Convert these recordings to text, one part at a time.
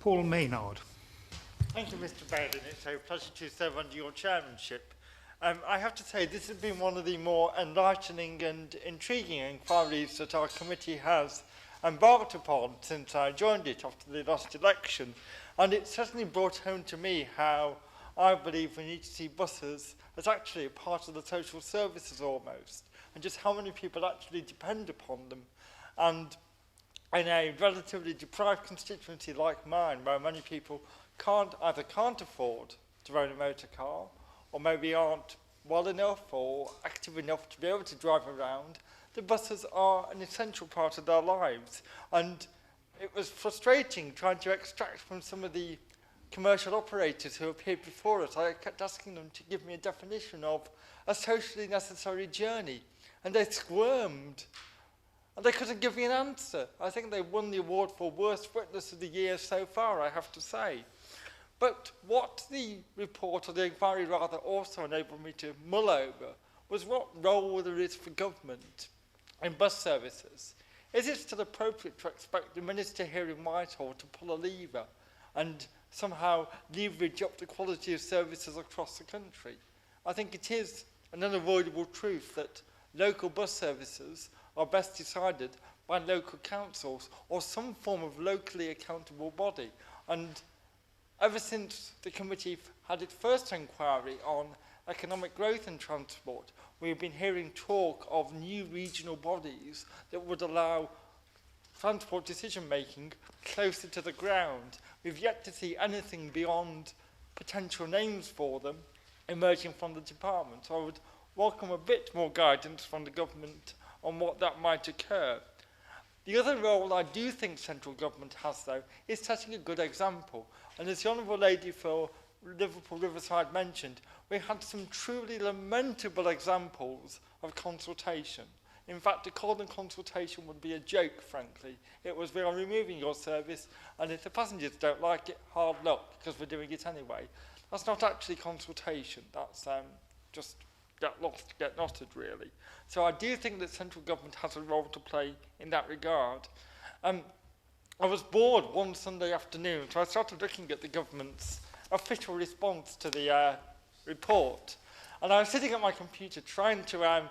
Paul Maynard. Thank you, Mr. Bailey. It's a pleasure to serve under your chairmanship. I have to say this has been one of the more enlightening and intriguing inquiries that our committee has embarked upon since I joined it after the last election, and it certainly brought home to me how I believe we need to see buses as actually a part of the social services almost, and just how many people actually depend upon them. And in a relatively deprived constituency like mine, where many people either can't afford to own a motor car, or maybe aren't well enough or active enough to be able to drive around, the buses are an essential part of their lives. And it was frustrating trying to extract from some of the commercial operators who appeared before us. I kept asking them to give me a definition of a socially necessary journey, and they squirmed. And they couldn't give me an answer. I think they won the award for Worst Witness of the Year so far, I have to say. But what the report, or the inquiry rather, also enabled me to mull over was what role there is for government in bus services. Is it still appropriate to expect the minister here in Whitehall to pull a lever and somehow leverage up the quality of services across the country? I think it is an unavoidable truth that local bus services are best decided by local councils or some form of locally accountable body. And ever since the committee had its first inquiry on economic growth and transport, we've been hearing talk of new regional bodies that would allow transport decision-making closer to the ground. We've yet to see anything beyond potential names for them emerging from the department. So I would welcome a bit more guidance from the government on what that might occur. The other role I do think central government has, though, is setting a good example. And as the Honourable Lady for Liverpool Riverside mentioned, we had some truly lamentable examples of consultation. In fact, to call them consultation would be a joke, frankly. It was, we are removing your service, and if the passengers don't like it, hard luck, because we're doing it anyway. That's not actually consultation. That's just get lost, get knotted, really. So I do think that central government has a role to play in that regard. I was bored one Sunday afternoon, so I started looking at the government's official response to the report. And I was sitting at my computer trying to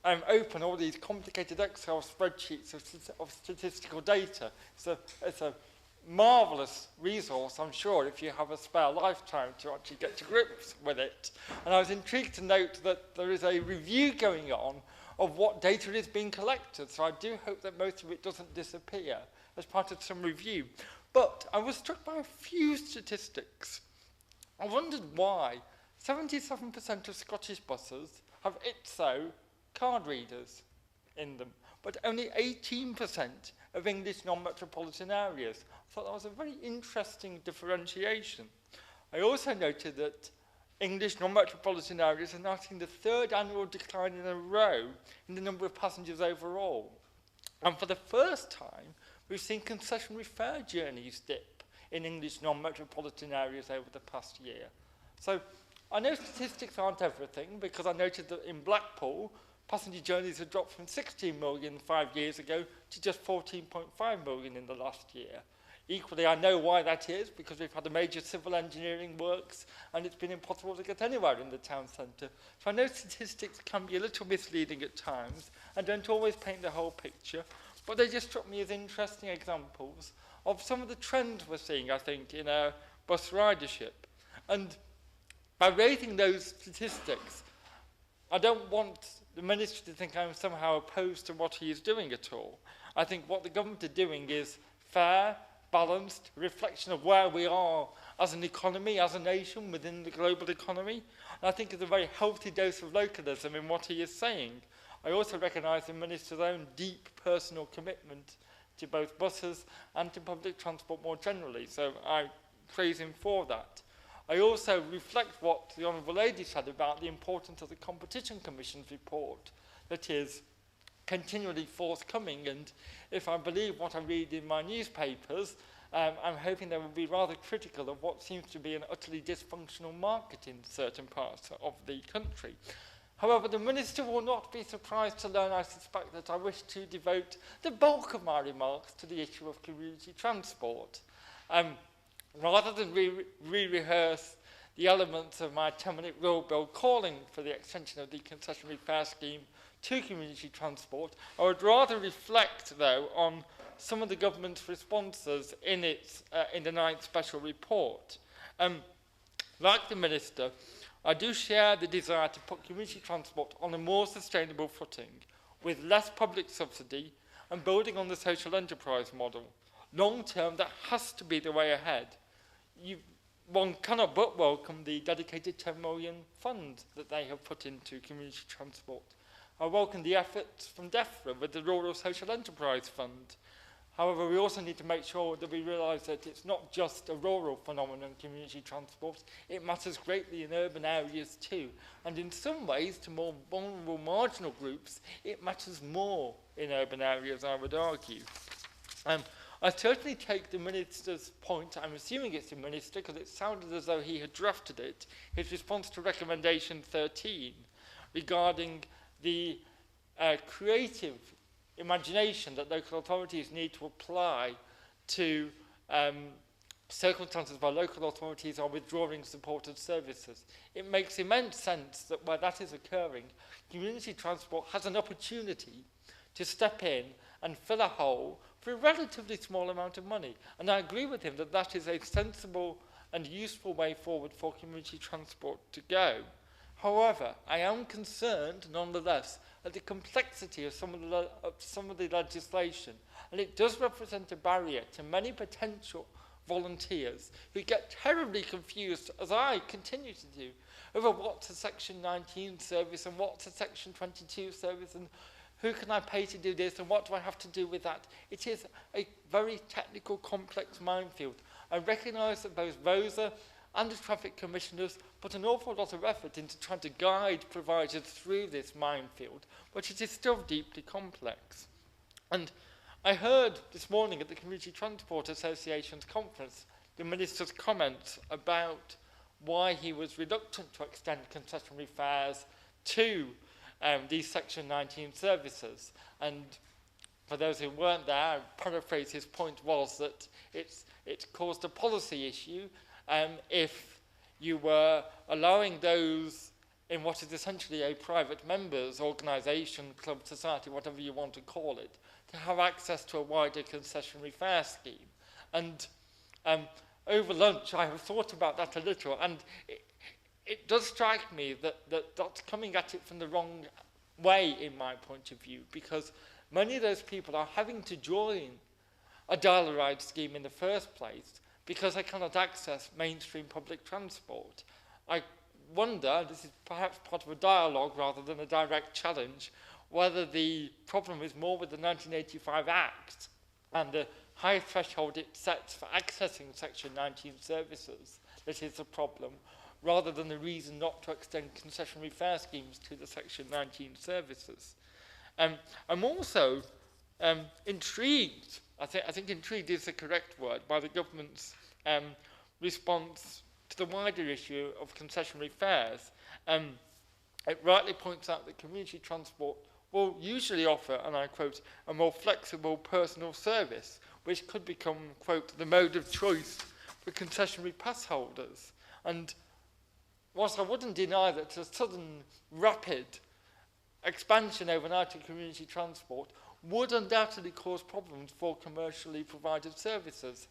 open all these complicated Excel spreadsheets of statistical data. It's a marvellous resource, I'm sure, if you have a spare lifetime to actually get to grips with it. And I was intrigued to note that there is a review going on of what data is being collected, so I do hope that most of it doesn't disappear as part of some review. But I was struck by a few statistics. I wondered why 77% of Scottish buses have ITSO card readers in them, but only 18% of English non-metropolitan areas. I thought that was a very interesting differentiation. I also noted that English non-metropolitan areas are now seeing the third annual decline in a row in the number of passengers overall. And for the first time, we've seen concessionary fare journeys dip in English non-metropolitan areas over the past year. So I know statistics aren't everything, because I noted that in Blackpool, passenger journeys have dropped from 16 million 5 years ago to just 14.5 million in the last year. Equally, I know why that is, because we've had a major civil engineering works and it's been impossible to get anywhere in the town centre. So I know statistics can be a little misleading at times and don't always paint the whole picture, but they just struck me as interesting examples of some of the trends we're seeing, I think, in our bus ridership. And by raising those statistics, I don't want the minister to think I'm somehow opposed to what he is doing at all. I think what the government are doing is fair, balanced, reflection of where we are as an economy, as a nation within the global economy. And I think there's a very healthy dose of localism in what he is saying. I also recognise the minister's own deep personal commitment to both buses and to public transport more generally, so I praise him for that. I also reflect what the Honourable Lady said about the importance of the Competition Commission's report that is continually forthcoming, and if I believe what I read in my newspapers, I'm hoping they will be rather critical of what seems to be an utterly dysfunctional market in certain parts of the country. However, the Minister will not be surprised to learn, I suspect, that I wish to devote the bulk of my remarks to the issue of community transport. Rather than re-rehearse the elements of my 10-minute rule bill calling for the extension of the concessionary fare scheme to community transport, I would rather reflect, though, on some of the government's responses in the 9th special report. Like the Minister, I do share the desire to put community transport on a more sustainable footing, with less public subsidy and building on the social enterprise model. Long term, that has to be the way ahead. One cannot but welcome the dedicated 10 million fund that they have put into community transport. I welcome the efforts from DEFRA with the Rural Social Enterprise Fund. However, we also need to make sure that we realise that it's not just a rural phenomenon, community transport. It matters greatly in urban areas too. And in some ways, to more vulnerable marginal groups, it matters more in urban areas, I would argue. I certainly take the Minister's point. I'm assuming it's the Minister because it sounded as though he had drafted it. His response to recommendation 13 regarding the creative imagination that local authorities need to apply to circumstances where local authorities are withdrawing supported services. It makes immense sense that where that is occurring, community transport has an opportunity to step in and fill a hole for a relatively small amount of money. And I agree with him that that is a sensible and useful way forward for community transport to go. However, I am concerned, nonetheless, at the complexity of some of the legislation, and it does represent a barrier to many potential volunteers who get terribly confused, as I continue to do, over what's a Section 19 service and what's a Section 22 service and who can I pay to do this and what do I have to do with that. It is a very technical, complex minefield. I recognise that both VOSA and the traffic commissioners put an awful lot of effort into trying to guide providers through this minefield, but it is still deeply complex. And I heard this morning at the Community Transport Association's conference the Minister's comments about why he was reluctant to extend concessionary fares to these Section 19 services. And for those who weren't there, I paraphrase his point was that it caused a policy issue if you were allowing those in what is essentially a private members organisation, club, society, whatever you want to call it, to have access to a wider concessionary fare scheme. And over lunch I have thought about that a little, and it does strike me that that's coming at it from the wrong way in my point of view, because many of those people are having to join a dial-a-ride scheme in the first place because they cannot access mainstream public transport. I wonder, this is perhaps part of a dialogue rather than a direct challenge, whether the problem is more with the 1985 Act and the high threshold it sets for accessing Section 19 services that is the problem, rather than the reason not to extend concessionary fare schemes to the Section 19 services. I'm also intrigued, I think intrigued is the correct word, by the government's response to the wider issue of concessionary fares. It rightly points out that community transport will usually offer, and I quote, a more flexible personal service, which could become, quote, the mode of choice for concessionary pass holders. And whilst I wouldn't deny that a sudden, rapid expansion overnight of community transport would undoubtedly cause problems for commercially provided services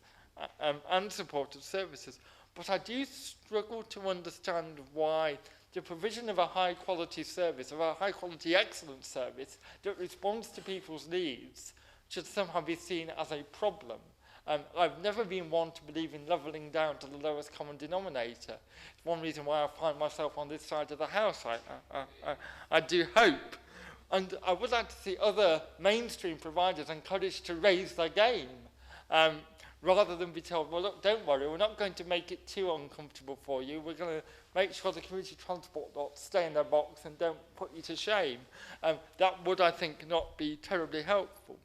and supported services, but I do struggle to understand why the provision of a high-quality service, of a high-quality excellent service that responds to people's needs should somehow be seen as a problem. I've never been one to believe in levelling down to the lowest common denominator. It's one reason why I find myself on this side of the house, I do hope. And I would like to see other mainstream providers encouraged to raise their game, rather than be told, well, look, don't worry, we're not going to make it too uncomfortable for you. We're going to make sure the community transport lots stay in their box and don't put you to shame. That would, I think, not be terribly helpful.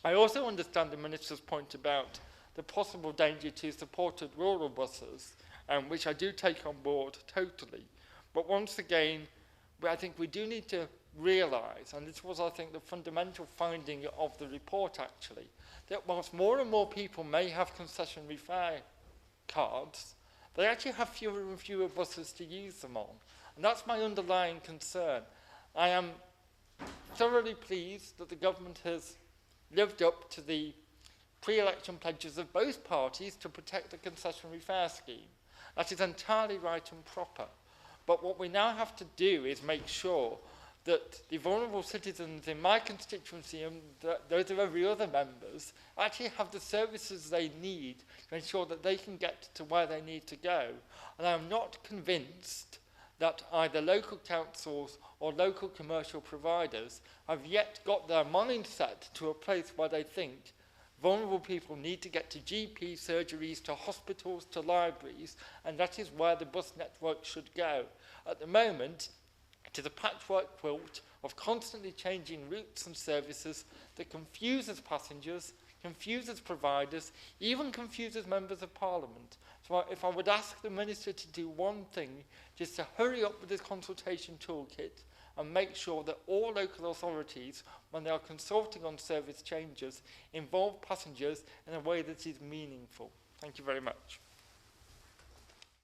I also understand the Minister's point about the possible danger to supported rural buses, which I do take on board totally. But once again, but I think we do need to realise, and this was, I think, the fundamental finding of the report actually, that whilst more and more people may have concessionary fare cards, they actually have fewer and fewer buses to use them on. And that's my underlying concern. I am thoroughly pleased that the government has lived up to the pre-election pledges of both parties to protect the concessionary fare scheme. That is entirely right and proper. But what we now have to do is make sure that the vulnerable citizens in my constituency and those of every other members actually have the services they need to ensure that they can get to where they need to go. And I'm not convinced that either local councils or local commercial providers have yet got their mindset to a place where they think vulnerable people need to get to GP surgeries, to hospitals, to libraries, and that is where the bus network should go. At the moment, it is a patchwork quilt of constantly changing routes and services that confuses passengers, confuses providers, even confuses members of Parliament. So if I would ask the Minister to do one thing, just to hurry up with this consultation toolkit and make sure that all local authorities, when they are consulting on service changes, involve passengers in a way that is meaningful. Thank you very much.